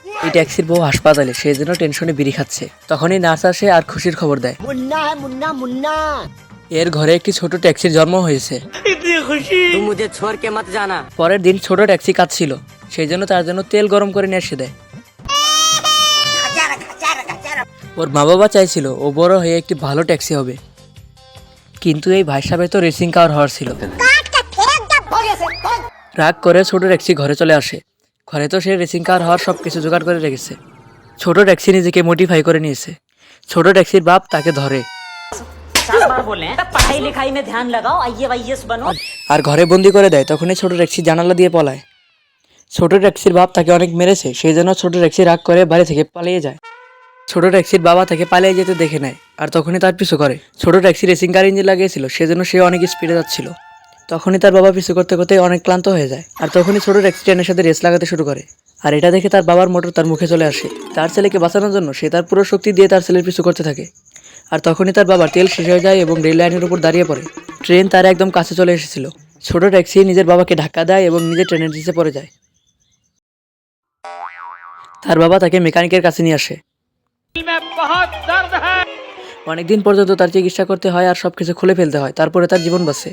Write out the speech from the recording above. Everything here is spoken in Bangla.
এই ট্যাক্সির বউ হাসপাতালে, সেই জন্য টেনশনে বিড়ি খাচ্ছে। তখনই নার্স আসে আর খুশির খবর দেয়, मुन्ना है मुन्ना मुन्ना। এর ঘরে একটি ছোট ট্যাক্সির জন্ম হয়েছে। तुम मुझे छोड़ के मत जाना। পরের দিন ছোট ট্যাক্সি কাঁদছিল, সেই জন্য তার জন্য তেল গরম করে নিয়ে এসে দেয়। ওর মা বাবা চাইছিল ও বড় হয়ে একটি ভালো ট্যাক্সি হবে, কিন্তু এই ভাই সাহেবের তো রেসিং কার হওয়ার ছিল। রাগ করে ছোট ট্যাক্সি ঘরে চলে আসে। ঘরে তো সে রেসিং কার হওয়ার সব কিছু জোগাড় করে রেখেছে। ছোট ট্যাক্সি নিজেকে মডিফাই করে নিয়েছে। ছোট ট্যাক্সির বাপ তাকে ধরে 4 बार बोले हैं पढ़ाई लिखाई में ध्यान लगाओ, आईएएस बनो। আর ঘরে বন্দি করে দেয়। তখনই ছোট ট্যাক্সি জানালা দিয়ে পলায়। ছোট ট্যাক্সির বাপ তাকে অনেক মেরেছে, সেই জন্য ছোট ট্যাক্সি রাগ করে বাড়ি থেকে পালিয়ে যায়। ছোট ট্যাক্সির বাবা তাকে পালিয়ে যেতে দেখে নেয় আর তখনই তার পিছু করে। ছোট ট্যাক্সি রেসিং কার ইঞ্জিন লাগিয়েছিল, সেজন্য সে অনেক স্পিডে যাচ্ছিল। তখনই তার বাবা পিছু করতে করতে অনেক ক্লান্ত হয়ে যায়। আর তখনই ছোট ট্যাক্সি ট্রেনের সাথে রেস লাগাতে শুরু করে। আর এটা দেখে তার বাবার মোটর তার মুখে চলে আসে। তার ছেলেকে বাঁচানোর জন্য সে তার পুরো শক্তি দিয়ে তার ছেলের পিছু করতে থাকে। আর তখনই তার বাবার তেল শেষ হয়ে যায় এবং রেল লাইনের উপর দাঁড়িয়ে পড়ে। ট্রেন তার একদম কাছে চলে এসেছিল। ছোট ট্যাক্সি নিজের বাবাকে ধাক্কা দেয় এবং নিজে ট্রেনের নিচে পড়ে যায়। তার বাবা তাকে মেকানিকের কাছে নিয়ে আসে। অনেকদিন পর্যন্ত তার চিকিৎসা করতে হয় আর সবকিছু খুলে ফেলতে হয়, তারপরে তার জীবন বাঁচে।